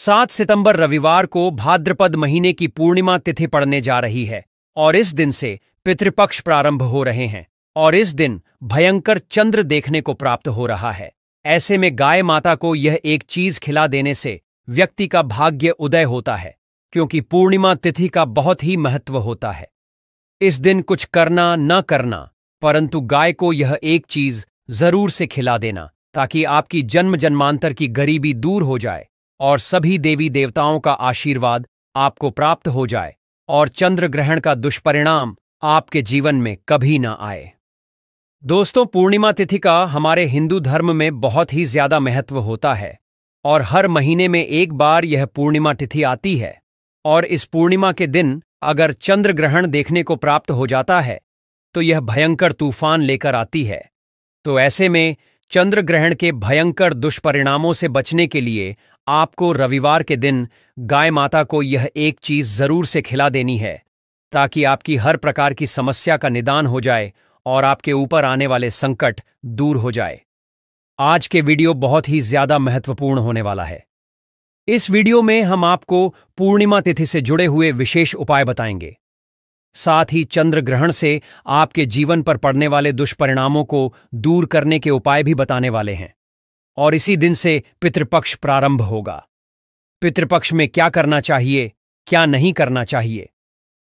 7 सितंबर रविवार को भाद्रपद महीने की पूर्णिमा तिथि पड़ने जा रही है और इस दिन से पितृपक्ष प्रारंभ हो रहे हैं और इस दिन भयंकर चंद्र देखने को प्राप्त हो रहा है। ऐसे में गाय माता को यह एक चीज खिला देने से व्यक्ति का भाग्य उदय होता है, क्योंकि पूर्णिमा तिथि का बहुत ही महत्व होता है। इस दिन कुछ करना न करना, परंतु गाय को यह एक चीज जरूर से खिला देना, ताकि आपकी जन्म जन्मांतर की गरीबी दूर हो जाए और सभी देवी देवताओं का आशीर्वाद आपको प्राप्त हो जाए और चंद्र ग्रहण का दुष्परिणाम आपके जीवन में कभी ना आए। दोस्तों, पूर्णिमा तिथि का हमारे हिंदू धर्म में बहुत ही ज्यादा महत्व होता है और हर महीने में एक बार यह पूर्णिमा तिथि आती है और इस पूर्णिमा के दिन अगर चंद्र ग्रहण देखने को प्राप्त हो जाता है तो यह भयंकर तूफान लेकर आती है। तो ऐसे में चंद्र ग्रहण के भयंकर दुष्परिणामों से बचने के लिए आपको रविवार के दिन गाय माता को यह एक चीज जरूर से खिला देनी है, ताकि आपकी हर प्रकार की समस्या का निदान हो जाए और आपके ऊपर आने वाले संकट दूर हो जाए। आज के वीडियो बहुत ही ज्यादा महत्वपूर्ण होने वाला है। इस वीडियो में हम आपको पूर्णिमा तिथि से जुड़े हुए विशेष उपाय बताएंगे, साथ ही चंद्र ग्रहण से आपके जीवन पर पड़ने वाले दुष्परिणामों को दूर करने के उपाय भी बताने वाले हैं। और इसी दिन से पितृपक्ष प्रारंभ होगा। पितृपक्ष में क्या करना चाहिए, क्या नहीं करना चाहिए,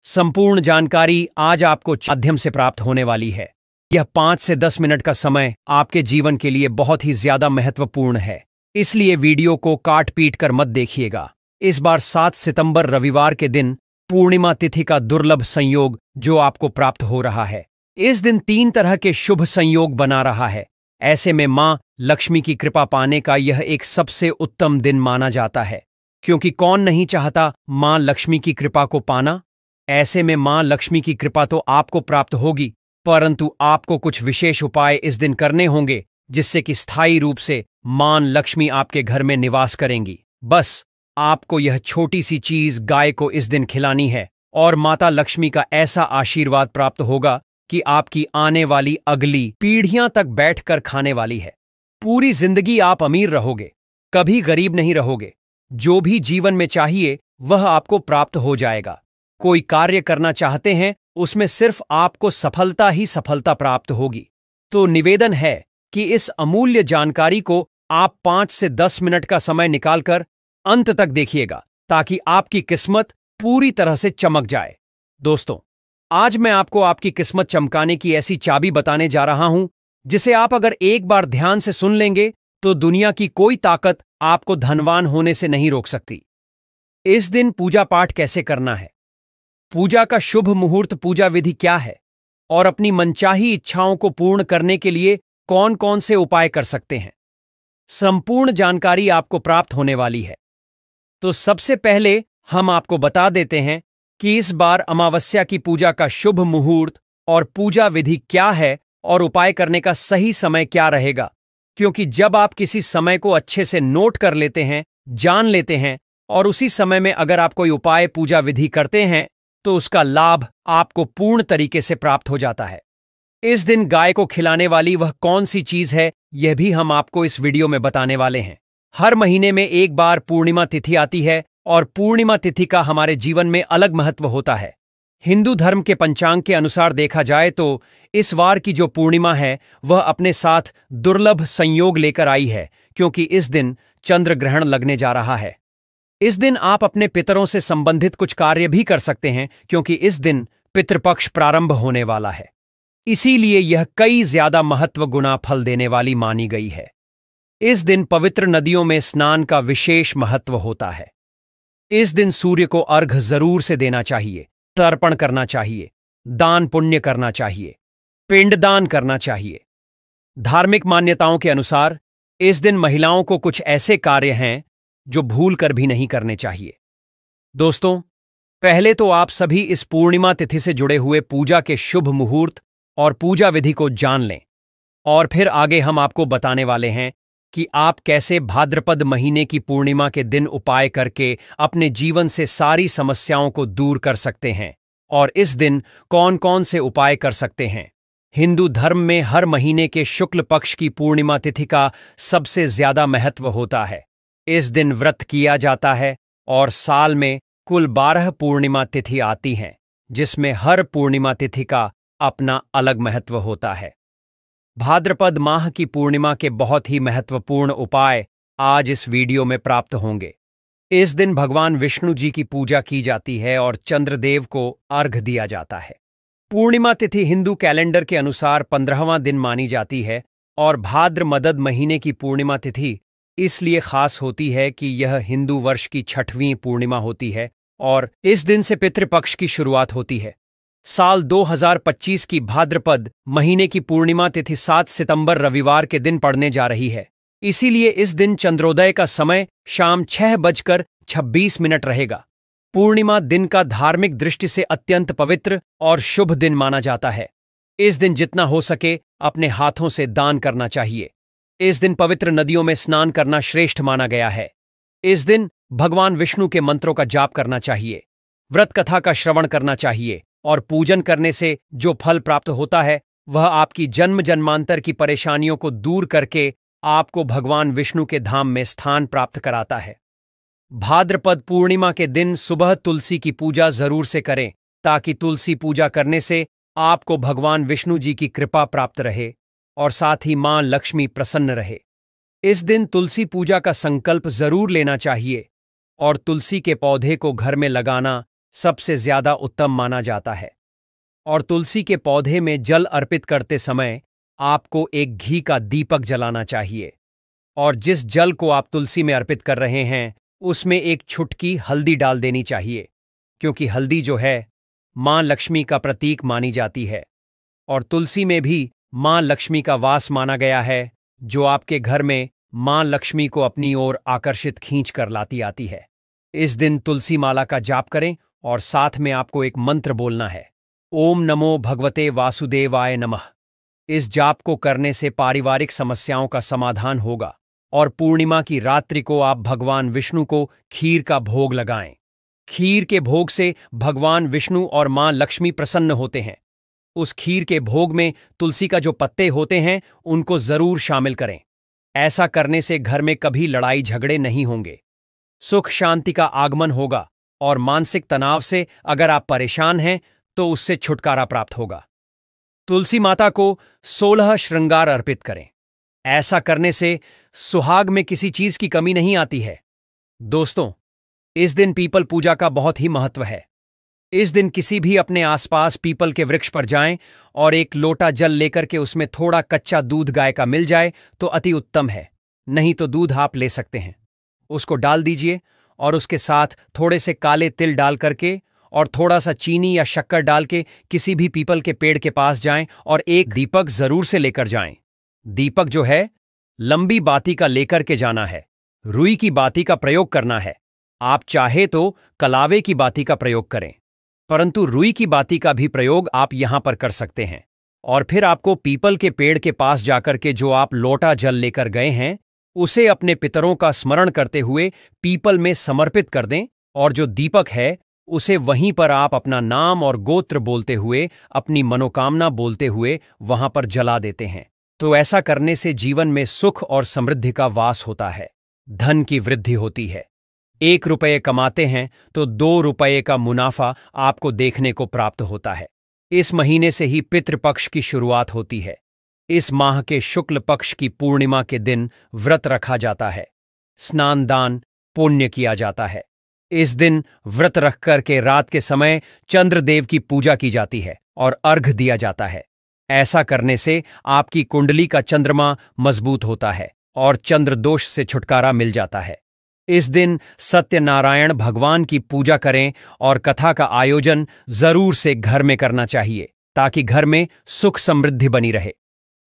संपूर्ण जानकारी आज आपको माध्यम से प्राप्त होने वाली है। यह 5 से 10 मिनट का समय आपके जीवन के लिए बहुत ही ज्यादा महत्वपूर्ण है, इसलिए वीडियो को काट पीट कर मत देखिएगा। इस बार 7 सितंबर रविवार के दिन पूर्णिमा तिथि का दुर्लभ संयोग जो आपको प्राप्त हो रहा है। इस दिन 3 तरह के शुभ संयोग बना रहा है। ऐसे में मां लक्ष्मी की कृपा पाने का यह एक सबसे उत्तम दिन माना जाता है, क्योंकि कौन नहीं चाहता मां लक्ष्मी की कृपा को पाना। ऐसे में मां लक्ष्मी की कृपा तो आपको प्राप्त होगी, परंतु आपको कुछ विशेष उपाय इस दिन करने होंगे, जिससे कि स्थायी रूप से मां लक्ष्मी आपके घर में निवास करेंगी। बस आपको यह छोटी सी चीज गाय को इस दिन खिलानी है और माता लक्ष्मी का ऐसा आशीर्वाद प्राप्त होगा कि आपकी आने वाली अगली पीढ़ियां तक बैठकर खाने वाली है। पूरी जिंदगी आप अमीर रहोगे, कभी गरीब नहीं रहोगे। जो भी जीवन में चाहिए वह आपको प्राप्त हो जाएगा। कोई कार्य करना चाहते हैं, उसमें सिर्फ आपको सफलता ही सफलता प्राप्त होगी। तो निवेदन है कि इस अमूल्य जानकारी को आप 5 से 10 मिनट का समय निकालकर अंत तक देखिएगा, ताकि आपकी किस्मत पूरी तरह से चमक जाए। दोस्तों, आज मैं आपको आपकी किस्मत चमकाने की ऐसी चाबी बताने जा रहा हूं, जिसे आप अगर एक बार ध्यान से सुन लेंगे तो दुनिया की कोई ताकत आपको धनवान होने से नहीं रोक सकती। इस दिन पूजा पाठ कैसे करना है, पूजा का शुभ मुहूर्त पूजा विधि क्या है और अपनी मनचाही इच्छाओं को पूर्ण करने के लिए कौन कौन से उपाय कर सकते हैं, संपूर्ण जानकारी आपको प्राप्त होने वाली है। तो सबसे पहले हम आपको बता देते हैं कि इस बार अमावस्या की पूजा का शुभ मुहूर्त और पूजा विधि क्या है और उपाय करने का सही समय क्या रहेगा। क्योंकि जब आप किसी समय को अच्छे से नोट कर लेते हैं, जान लेते हैं और उसी समय में अगर आप कोई उपाय पूजा विधि करते हैं तो उसका लाभ आपको पूर्ण तरीके से प्राप्त हो जाता है। इस दिन गाय को खिलाने वाली वह कौन सी चीज है, यह भी हम आपको इस वीडियो में बताने वाले हैं। हर महीने में एक बार पूर्णिमा तिथि आती है और पूर्णिमा तिथि का हमारे जीवन में अलग महत्व होता है। हिंदू धर्म के पंचांग के अनुसार देखा जाए तो इस वार की जो पूर्णिमा है वह अपने साथ दुर्लभ संयोग लेकर आई है, क्योंकि इस दिन चंद्र ग्रहण लगने जा रहा है। इस दिन आप अपने पितरों से संबंधित कुछ कार्य भी कर सकते हैं, क्योंकि इस दिन पितृपक्ष प्रारंभ होने वाला है। इसीलिए यह कई ज्यादा महत्व गुना फल देने वाली मानी गई है। इस दिन पवित्र नदियों में स्नान का विशेष महत्व होता है। इस दिन सूर्य को अर्घ्य जरूर से देना चाहिए, तर्पण करना चाहिए, दान पुण्य करना चाहिए, पिंडदान करना चाहिए। धार्मिक मान्यताओं के अनुसार इस दिन महिलाओं को कुछ ऐसे कार्य हैं जो भूल कर भी नहीं करने चाहिए। दोस्तों, पहले तो आप सभी इस पूर्णिमा तिथि से जुड़े हुए पूजा के शुभ मुहूर्त और पूजा विधि को जान लें, और फिर आगे हम आपको बताने वाले हैं कि आप कैसे भाद्रपद महीने की पूर्णिमा के दिन उपाय करके अपने जीवन से सारी समस्याओं को दूर कर सकते हैं और इस दिन कौन कौन से उपाय कर सकते हैं। हिंदू धर्म में हर महीने के शुक्ल पक्ष की पूर्णिमा तिथि का सबसे ज्यादा महत्व होता है। इस दिन व्रत किया जाता है और साल में कुल 12 पूर्णिमा तिथि आती हैं, जिसमें हर पूर्णिमा तिथि का अपना अलग महत्व होता है। भाद्रपद माह की पूर्णिमा के बहुत ही महत्वपूर्ण उपाय आज इस वीडियो में प्राप्त होंगे। इस दिन भगवान विष्णु जी की पूजा की जाती है और चंद्रदेव को अर्घ्य दिया जाता है। पूर्णिमा तिथि हिंदू कैलेंडर के अनुसार 15वां दिन मानी जाती है और भाद्र मदद महीने की पूर्णिमा तिथि इसलिए खास होती है कि यह हिंदू वर्ष की 6वीं पूर्णिमा होती है और इस दिन से पितृपक्ष की शुरुआत होती है। साल 2025 की भाद्रपद महीने की पूर्णिमा तिथि 7 सितंबर रविवार के दिन पड़ने जा रही है। इसीलिए इस दिन चंद्रोदय का समय शाम 6:26 रहेगा। पूर्णिमा दिन का धार्मिक दृष्टि से अत्यंत पवित्र और शुभ दिन माना जाता है। इस दिन जितना हो सके अपने हाथों से दान करना चाहिए। इस दिन पवित्र नदियों में स्नान करना श्रेष्ठ माना गया है। इस दिन भगवान विष्णु के मंत्रों का जाप करना चाहिए, व्रत कथा का श्रवण करना चाहिए और पूजन करने से जो फल प्राप्त होता है वह आपकी जन्म जन्मांतर की परेशानियों को दूर करके आपको भगवान विष्णु के धाम में स्थान प्राप्त कराता है। भाद्रपद पूर्णिमा के दिन सुबह तुलसी की पूजा जरूर से करें, ताकि तुलसी पूजा करने से आपको भगवान विष्णु जी की कृपा प्राप्त रहे और साथ ही मां लक्ष्मी प्रसन्न रहे। इस दिन तुलसी पूजा का संकल्प जरूर लेना चाहिए और तुलसी के पौधे को घर में लगाना सबसे ज्यादा उत्तम माना जाता है। और तुलसी के पौधे में जल अर्पित करते समय आपको एक घी का दीपक जलाना चाहिए और जिस जल को आप तुलसी में अर्पित कर रहे हैं उसमें एक छुटकी हल्दी डाल देनी चाहिए, क्योंकि हल्दी जो है मां लक्ष्मी का प्रतीक मानी जाती है और तुलसी में भी मां लक्ष्मी का वास माना गया है, जो आपके घर में मां लक्ष्मी को अपनी ओर आकर्षित खींच कर लाती आती है। इस दिन तुलसी माला का जाप करें और साथ में आपको एक मंत्र बोलना है, ओम नमो भगवते वासुदेवाय नमः। इस जाप को करने से पारिवारिक समस्याओं का समाधान होगा और पूर्णिमा की रात्रि को आप भगवान विष्णु को खीर का भोग लगाएं। खीर के भोग से भगवान विष्णु और मां लक्ष्मी प्रसन्न होते हैं। उस खीर के भोग में तुलसी का जो पत्ते होते हैं उनको जरूर शामिल करें। ऐसा करने से घर में कभी लड़ाई झगड़े नहीं होंगे, सुख शांति का आगमन होगा और मानसिक तनाव से अगर आप परेशान हैं तो उससे छुटकारा प्राप्त होगा। तुलसी माता को 16 श्रृंगार अर्पित करें। ऐसा करने से सुहाग में किसी चीज की कमी नहीं आती है। दोस्तों, इस दिन पीपल पूजा का बहुत ही महत्व है। इस दिन किसी भी अपने आसपास पीपल के वृक्ष पर जाएं और एक लोटा जल लेकर के उसमें थोड़ा कच्चा दूध गाय का मिल जाए तो अति उत्तम है। नहीं तो दूध आप ले सकते हैं, उसको डाल दीजिए और उसके साथ थोड़े से काले तिल डाल करके और थोड़ा सा चीनी या शक्कर डाल के किसी भी पीपल के पेड़ के पास जाएं और एक दीपक जरूर से लेकर जाएं। दीपक जो है लंबी बाती का लेकर के जाना है, रुई की बाती का प्रयोग करना है। आप चाहे तो कलावे की बाती का प्रयोग करें, परंतु रुई की बाती का भी प्रयोग आप यहां पर कर सकते हैं। और फिर आपको पीपल के पेड़ के पास जाकर के जो आप लोटा जल लेकर गए हैं उसे अपने पितरों का स्मरण करते हुए पीपल में समर्पित कर दें और जो दीपक है उसे वहीं पर आप अपना नाम और गोत्र बोलते हुए, अपनी मनोकामना बोलते हुए वहां पर जला देते हैं। तो ऐसा करने से जीवन में सुख और समृद्धि का वास होता है, धन की वृद्धि होती है। 1 रुपये कमाते हैं तो 2 रुपये का मुनाफा आपको देखने को प्राप्त होता है। इस महीने से ही पितृपक्ष की शुरुआत होती है। इस माह के शुक्ल पक्ष की पूर्णिमा के दिन व्रत रखा जाता है, स्नान दान पुण्य किया जाता है। इस दिन व्रत रख कर के रात के समय चंद्रदेव की पूजा की जाती है और अर्घ्य दिया जाता है। ऐसा करने से आपकी कुंडली का चंद्रमा मजबूत होता है और चंद्र दोष से छुटकारा मिल जाता है। इस दिन सत्यनारायण भगवान की पूजा करें और कथा का आयोजन जरूर से घर में करना चाहिए, ताकि घर में सुख समृद्धि बनी रहे।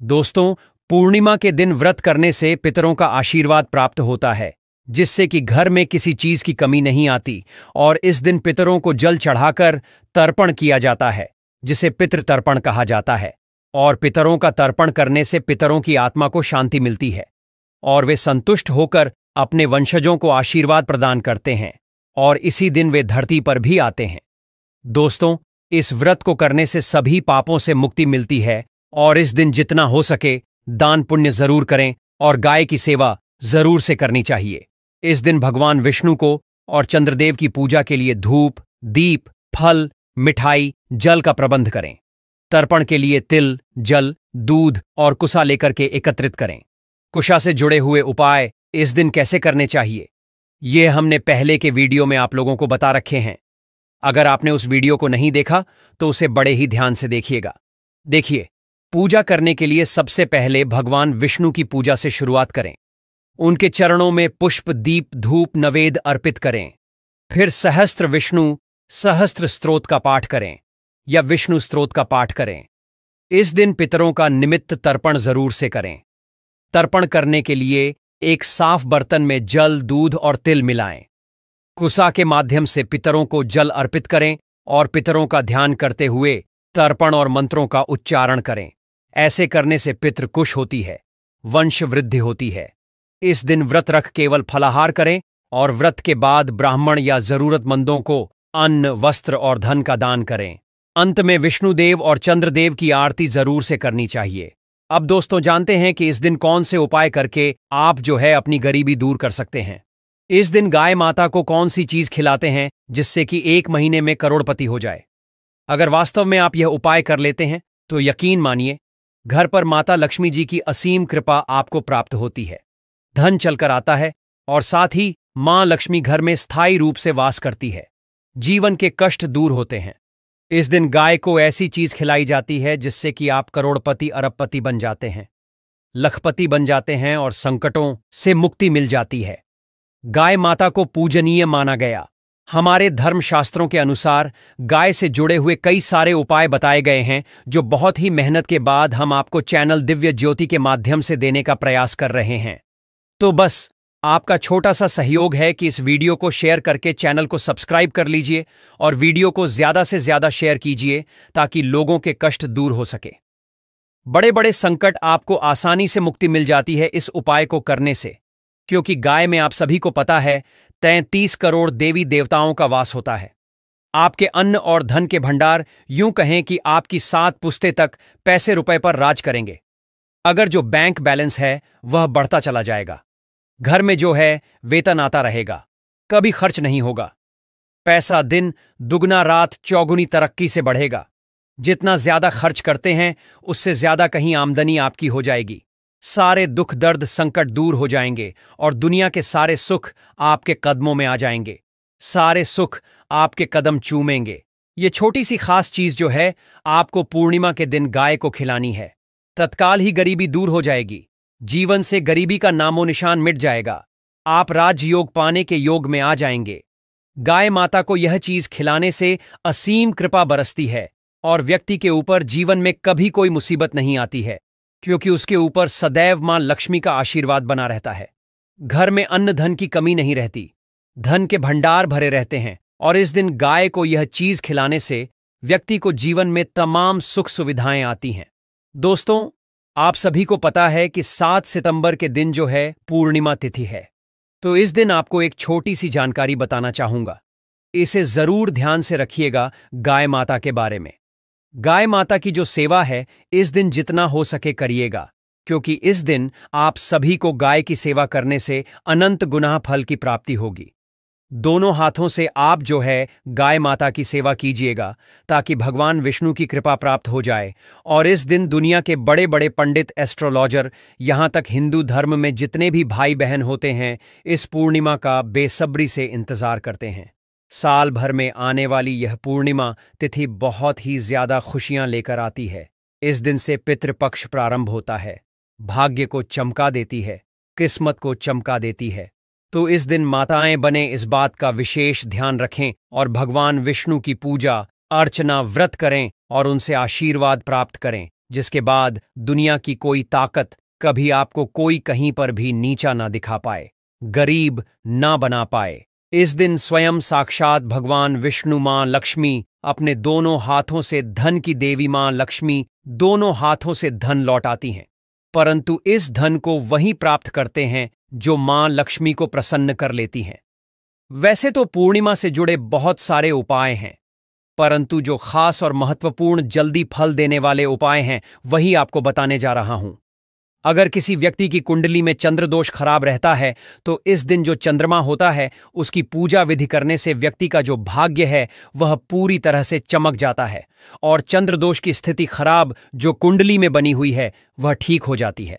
दोस्तों, पूर्णिमा के दिन व्रत करने से पितरों का आशीर्वाद प्राप्त होता है, जिससे कि घर में किसी चीज की कमी नहीं आती। और इस दिन पितरों को जल चढ़ाकर तर्पण किया जाता है, जिसे पितृ तर्पण कहा जाता है। और पितरों का तर्पण करने से पितरों की आत्मा को शांति मिलती है और वे संतुष्ट होकर अपने वंशजों को आशीर्वाद प्रदान करते हैं और इसी दिन वे धरती पर भी आते हैं। दोस्तों, इस व्रत को करने से सभी पापों से मुक्ति मिलती है और इस दिन जितना हो सके दान पुण्य जरूर करें और गाय की सेवा जरूर से करनी चाहिए। इस दिन भगवान विष्णु को और चंद्रदेव की पूजा के लिए धूप, दीप, फल, मिठाई, जल का प्रबंध करें। तर्पण के लिए तिल, जल, दूध और कुसा लेकर के एकत्रित करें। कुशा से जुड़े हुए उपाय इस दिन कैसे करने चाहिए, ये हमने पहले के वीडियो में आप लोगों को बता रखे हैं। अगर आपने उस वीडियो को नहीं देखा तो उसे बड़े ही ध्यान से देखिएगा। देखिए, पूजा करने के लिए सबसे पहले भगवान विष्णु की पूजा से शुरुआत करें। उनके चरणों में पुष्प, दीप, धूप, नवेद्य अर्पित करें। फिर सहस्त्र विष्णु सहस्त्र स्तोत्र का पाठ करें या विष्णु स्तोत्र का पाठ करें। इस दिन पितरों का निमित्त तर्पण जरूर से करें। तर्पण करने के लिए एक साफ बर्तन में जल, दूध और तिल मिलाएं। कुसा के माध्यम से पितरों को जल अर्पित करें और पितरों का ध्यान करते हुए तर्पण और मंत्रों का उच्चारण करें। ऐसे करने से पितृ खुश होती है, वंश वृद्धि होती है। इस दिन व्रत रख केवल फलाहार करें और व्रत के बाद ब्राह्मण या जरूरतमंदों को अन्न, वस्त्र और धन का दान करें। अंत में विष्णुदेव और चंद्रदेव की आरती जरूर से करनी चाहिए। अब दोस्तों, जानते हैं कि इस दिन कौन से उपाय करके आप अपनी गरीबी दूर कर सकते हैं। इस दिन गाय माता को कौन सी चीज खिलाते हैं जिससे कि 1 महीने में करोड़पति हो जाए। अगर वास्तव में आप यह उपाय कर लेते हैं तो यकीन मानिए, घर पर माता लक्ष्मी जी की असीम कृपा आपको प्राप्त होती है। धन चलकर आता है और साथ ही मां लक्ष्मी घर में स्थायी रूप से वास करती है। जीवन के कष्ट दूर होते हैं। इस दिन गाय को ऐसी चीज खिलाई जाती है जिससे कि आप करोड़पति, अरबपति बन जाते हैं, लखपति बन जाते हैं और संकटों से मुक्ति मिल जाती है। गाय माता को पूजनीय माना गया। हमारे धर्मशास्त्रों के अनुसार गाय से जुड़े हुए कई सारे उपाय बताए गए हैं जो बहुत ही मेहनत के बाद हम आपको चैनल दिव्य ज्योति के माध्यम से देने का प्रयास कर रहे हैं। तो बस आपका छोटा सा सहयोग है कि इस वीडियो को शेयर करके चैनल को सब्सक्राइब कर लीजिए और वीडियो को ज्यादा से ज्यादा शेयर कीजिए ताकि लोगों के कष्ट दूर हो सके। बड़े बड़े संकट आपको आसानी से मुक्ति मिल जाती है इस उपाय को करने से, क्योंकि गाय में आप सभी को पता है 33 करोड़ देवी देवताओं का वास होता है। आपके अन्न और धन के भंडार यूं कहें कि आपकी 7 पुश्ते तक पैसे रुपए पर राज करेंगे। अगर जो बैंक बैलेंस है वह बढ़ता चला जाएगा। घर में जो है वेतन आता रहेगा, कभी खर्च नहीं होगा। पैसा दिन दुगना रात चौगुनी तरक्की से बढ़ेगा। जितना ज्यादा खर्च करते हैं उससे ज्यादा कहीं आमदनी आपकी हो जाएगी। सारे दुख, दर्द, संकट दूर हो जाएंगे और दुनिया के सारे सुख आपके कदमों में आ जाएंगे। सारे सुख आपके कदम चूमेंगे। ये छोटी सी खास चीज जो है आपको पूर्णिमा के दिन गाय को खिलानी है। तत्काल ही गरीबी दूर हो जाएगी। जीवन से गरीबी का नामो निशान मिट जाएगा। आप राजयोग पाने के योग में आ जाएंगे। गाय माता को यह चीज खिलाने से असीम कृपा बरसती है और व्यक्ति के ऊपर जीवन में कभी कोई मुसीबत नहीं आती है, क्योंकि उसके ऊपर सदैव मां लक्ष्मी का आशीर्वाद बना रहता है। घर में अन्न धन की कमी नहीं रहती, धन के भंडार भरे रहते हैं और इस दिन गाय को यह चीज खिलाने से व्यक्ति को जीवन में तमाम सुख सुविधाएं आती हैं। दोस्तों, आप सभी को पता है कि 7 सितंबर के दिन जो है पूर्णिमा तिथि है, तो इस दिन आपको एक छोटी सी जानकारी बताना चाहूंगा। इसे जरूर ध्यान से रखिएगा गाय माता के बारे में। गाय माता की जो सेवा है इस दिन जितना हो सके करिएगा, क्योंकि इस दिन आप सभी को गाय की सेवा करने से अनंत गुना फल की प्राप्ति होगी। दोनों हाथों से आप गाय माता की सेवा कीजिएगा ताकि भगवान विष्णु की कृपा प्राप्त हो जाए। और इस दिन दुनिया के बड़े बड़े पंडित, एस्ट्रोलॉजर, यहाँ तक हिंदू धर्म में जितने भी भाई बहन होते हैं इस पूर्णिमा का बेसब्री से इंतजार करते हैं। साल भर में आने वाली यह पूर्णिमा तिथि बहुत ही ज्यादा खुशियां लेकर आती है। इस दिन से पितृपक्ष प्रारंभ होता है, भाग्य को चमका देती है, किस्मत को चमका देती है। तो इस दिन माताएं बने इस बात का विशेष ध्यान रखें और भगवान विष्णु की पूजा अर्चना व्रत करें और उनसे आशीर्वाद प्राप्त करें, जिसके बाद दुनिया की कोई ताकत कभी आपको कोई कहीं पर भी नीचा ना दिखा पाए, गरीब ना बना पाए। इस दिन स्वयं साक्षात भगवान विष्णु मां लक्ष्मी अपने दोनों हाथों से धन की देवी मां लक्ष्मी दोनों हाथों से धन लौटाती हैं, परंतु इस धन को वही प्राप्त करते हैं जो मां लक्ष्मी को प्रसन्न कर लेती हैं। वैसे तो पूर्णिमा से जुड़े बहुत सारे उपाय हैं, परंतु जो खास और महत्वपूर्ण जल्दी फल देने वाले उपाय हैं वही आपको बताने जा रहा हूं। अगर किसी व्यक्ति की कुंडली में चंद्र दोष खराब रहता है तो इस दिन जो चंद्रमा होता है उसकी पूजा विधि करने से व्यक्ति का जो भाग्य है वह पूरी तरह से चमक जाता है और चंद्र दोष की स्थिति खराब जो कुंडली में बनी हुई है वह ठीक हो जाती है।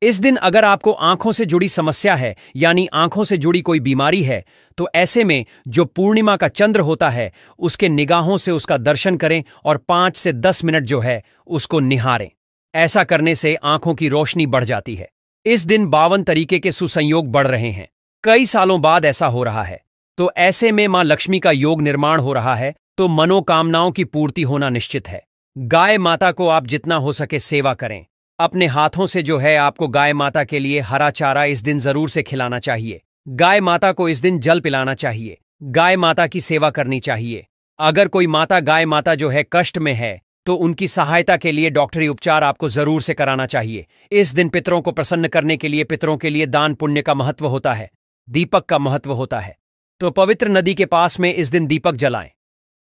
इस दिन अगर आपको आंखों से जुड़ी समस्या है यानी आंखों से जुड़ी कोई बीमारी है तो ऐसे में जो पूर्णिमा का चंद्र होता है उसके निगाहों से उसका दर्शन करें और 5 से 10 मिनट जो है उसको निहारें। ऐसा करने से आंखों की रोशनी बढ़ जाती है। इस दिन 52 तरीके के सुसंयोग बढ़ रहे हैं। कई सालों बाद ऐसा हो रहा है तो ऐसे में मां लक्ष्मी का योग निर्माण हो रहा है तो मनोकामनाओं की पूर्ति होना निश्चित है। गाय माता को आप जितना हो सके सेवा करें। अपने हाथों से जो है आपको गाय माता के लिए हरा चारा इस दिन जरूर से खिलाना चाहिए। गाय माता को इस दिन जल पिलाना चाहिए। गाय माता की सेवा करनी चाहिए। अगर कोई माता गाय माता जो है कष्ट में है तो उनकी सहायता के लिए डॉक्टरी उपचार आपको जरूर से कराना चाहिए। इस दिन पितरों को प्रसन्न करने के लिए पितरों के लिए दान पुण्य का महत्व होता है, दीपक का महत्व होता है। तो पवित्र नदी के पास में इस दिन दीपक जलाएं।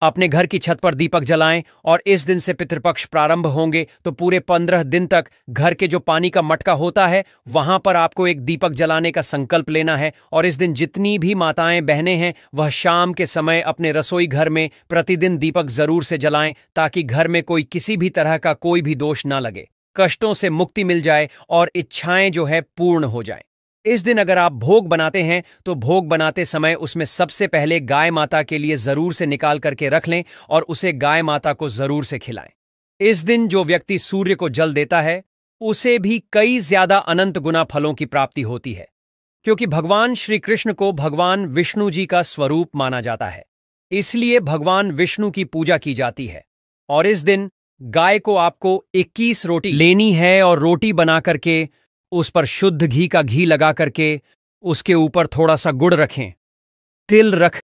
अपने घर की छत पर दीपक जलाएं और इस दिन से पितृपक्ष प्रारंभ होंगे तो पूरे 15 दिन तक घर के जो पानी का मटका होता है वहां पर आपको एक दीपक जलाने का संकल्प लेना है। और इस दिन जितनी भी माताएं बहनें हैं वह शाम के समय अपने रसोई घर में प्रतिदिन दीपक जरूर से जलाएं ताकि घर में कोई किसी भी तरह का कोई भी दोष ना लगे, कष्टों से मुक्ति मिल जाए और इच्छाएं जो है पूर्ण हो जाएं। इस दिन अगर आप भोग बनाते हैं तो भोग बनाते समय उसमें सबसे पहले गाय माता के लिए जरूर से निकाल करके रख लें और उसे गाय माता को जरूर से खिलाएं। इस दिन जो व्यक्ति सूर्य को जल देता है उसे भी कई ज्यादा अनंत गुना फलों की प्राप्ति होती है क्योंकि भगवान श्री कृष्ण को भगवान विष्णु जी का स्वरूप माना जाता है, इसलिए भगवान विष्णु की पूजा की जाती है। और इस दिन गाय को आपको 21 रोटी लेनी है और रोटी बना करके उस पर शुद्ध घी का घी लगा करके उसके ऊपर थोड़ा सा गुड़ रखें, तिल रख